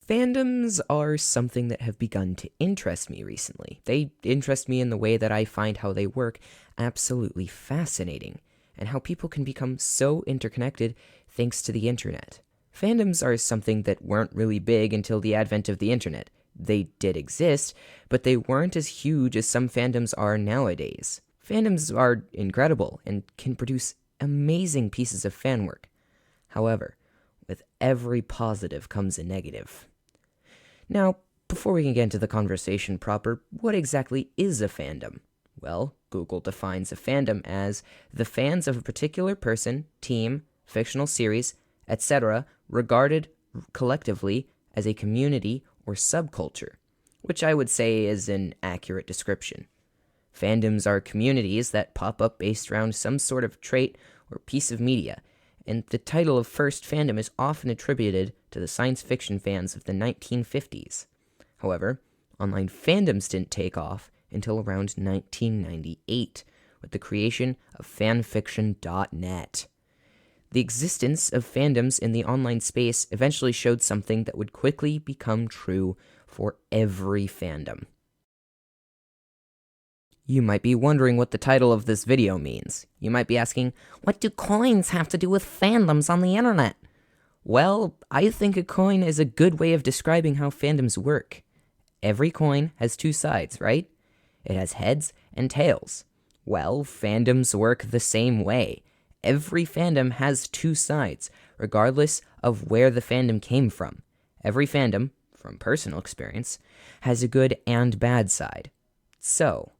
Fandoms are something that have begun to interest me recently. They interest me in the way that I find how they work absolutely fascinating, and how people can become so interconnected thanks to the internet. Fandoms are something that weren't really big until the advent of the internet. They did exist, but they weren't as huge as some fandoms are nowadays. Fandoms are incredible and can produce amazing pieces of fan work. However, with every positive comes a negative. Now, before we can get into the conversation proper, what exactly is a fandom? Well, Google defines a fandom as the fans of a particular person, team, fictional series, etc., regarded collectively as a community or subculture, which I would say is an accurate description. Fandoms are communities that pop up based around some sort of trait or piece of media, and the title of first fandom is often attributed to the science fiction fans of the 1950s. However, online fandoms didn't take off until around 1998, with the creation of fanfiction.net. The existence of fandoms in the online space eventually showed something that would quickly become true for every fandom. You might be wondering what the title of this video means. You might be asking, what do coins have to do with fandoms on the internet? Well, I think a coin is a good way of describing how fandoms work. Every coin has two sides, right? It has heads and tails. Well, fandoms work the same way. Every fandom has two sides, regardless of where the fandom came from. Every fandom, from personal experience, has a good and bad side. So,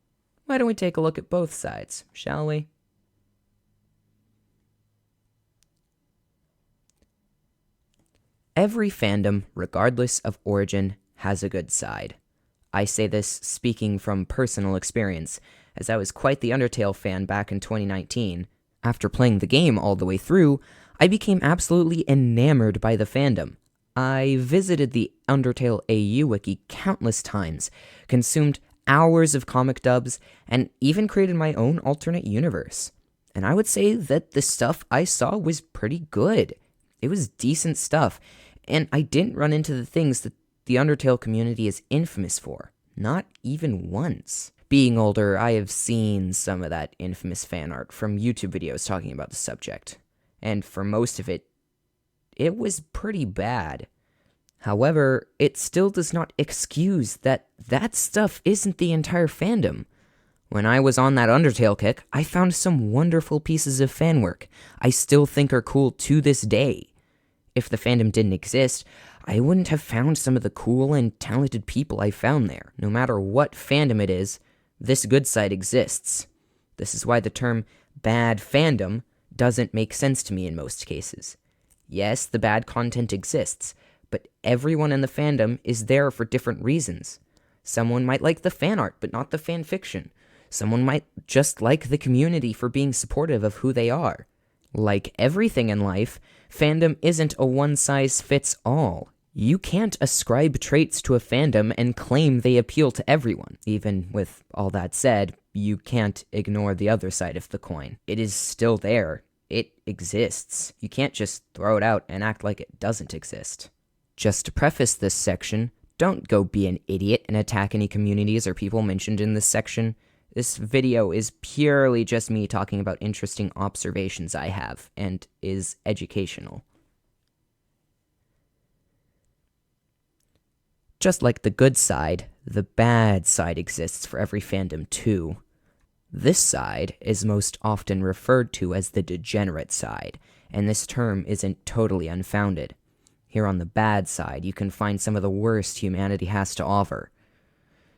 why don't we take a look at both sides, shall we? Every fandom, regardless of origin, has a good side. I say this speaking from personal experience, as I was quite the Undertale fan back in 2019. After playing the game all the way through, I became absolutely enamored by the fandom. I visited the Undertale AU wiki countless times, consumed hours of comic dubs, and even created my own alternate universe. And I would say that the stuff I saw was pretty good. It was decent stuff, and I didn't run into the things that the Undertale community is infamous for. Not even once. Being older, I have seen some of that infamous fan art from YouTube videos talking about the subject. And for most of it, it was pretty bad. However, it still does not excuse that stuff isn't the entire fandom. When I was on that Undertale kick, I found some wonderful pieces of fan work I still think are cool to this day. If the fandom didn't exist, I wouldn't have found some of the cool and talented people I found there. No matter what fandom it is, this good side exists. This is why the term bad fandom doesn't make sense to me in most cases. Yes, the bad content exists, but everyone in the fandom is there for different reasons. Someone might like the fan art, but not the fan fiction. Someone might just like the community for being supportive of who they are. Like everything in life, fandom isn't a one-size-fits-all. You can't ascribe traits to a fandom and claim they appeal to everyone. Even with all that said, you can't ignore the other side of the coin. It is still there. It exists. You can't just throw it out and act like it doesn't exist. Just to preface this section, don't go be an idiot and attack any communities or people mentioned in this section. This video is purely just me talking about interesting observations I have, and is educational. Just like the good side, the bad side exists for every fandom too. This side is most often referred to as the degenerate side, and this term isn't totally unfounded. Here on the bad side, you can find some of the worst humanity has to offer.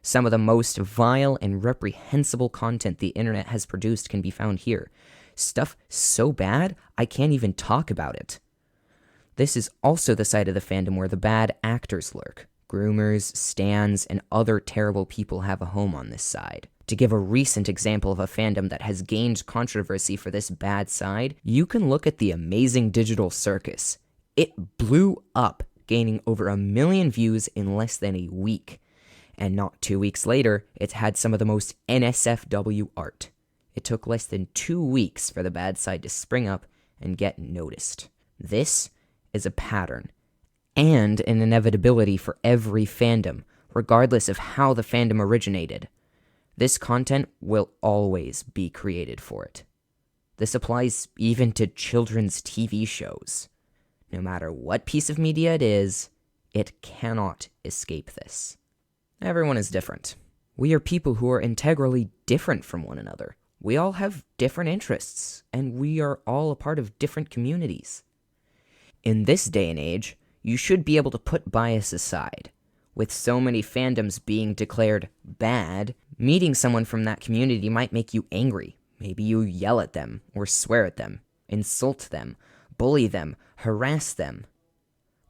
Some of the most vile and reprehensible content the internet has produced can be found here. Stuff so bad, I can't even talk about it. This is also the side of the fandom where the bad actors lurk. Groomers, stans, and other terrible people have a home on this side. To give a recent example of a fandom that has gained controversy for this bad side, you can look at the Amazing Digital Circus. It blew up, gaining over 1 million views in less than a week. And not 2 weeks later, it had some of the most NSFW art. It took less than 2 weeks for the bad side to spring up and get noticed. This is a pattern. and an inevitability for every fandom, regardless of how the fandom originated. This content will always be created for it. This applies even to children's TV shows. No matter what piece of media it is, it cannot escape this. Everyone is different. We are people who are integrally different from one another. We all have different interests, and we are all a part of different communities. In this day and age, you should be able to put bias aside. With so many fandoms being declared bad, meeting someone from that community might make you angry. Maybe you yell at them, or swear at them, insult them, bully them, harass them.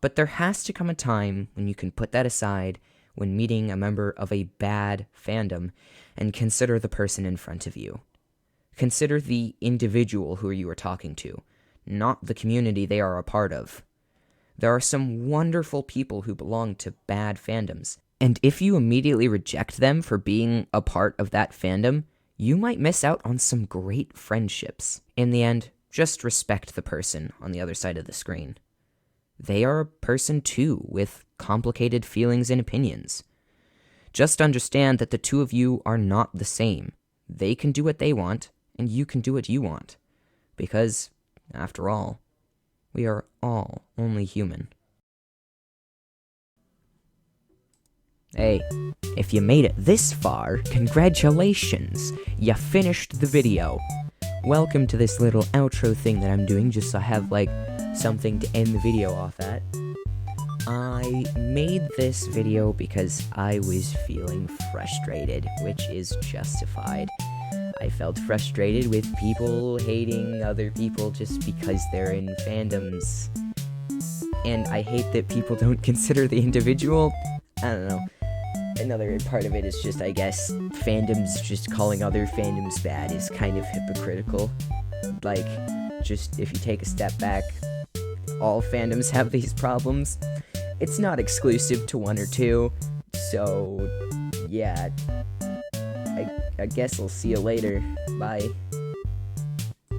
But there has to come a time when you can put that aside when meeting a member of a bad fandom and consider the person in front of you. Consider the individual who you are talking to, not the community they are a part of. There are some wonderful people who belong to bad fandoms, and if you immediately reject them for being a part of that fandom, you might miss out on some great friendships. In the end, just respect the person on the other side of the screen. They are a person too, with complicated feelings and opinions. Just understand that the two of you are not the same. They can do what they want, and you can do what you want. Because, after all, we are all only human. Hey, if you made it this far, congratulations! You finished the video. Welcome to this little outro thing that I'm doing, just so I have, something to end the video off at. I made this video because I was feeling frustrated, which is justified. I felt frustrated with people hating other people just because they're in fandoms. And I hate that people don't consider the individual. I don't know. Another part of it is just, I guess, fandoms just calling other fandoms bad is kind of hypocritical. Just if you take a step back, all fandoms have these problems. It's not exclusive to one or two, so yeah. I guess I'll see you later. Bye.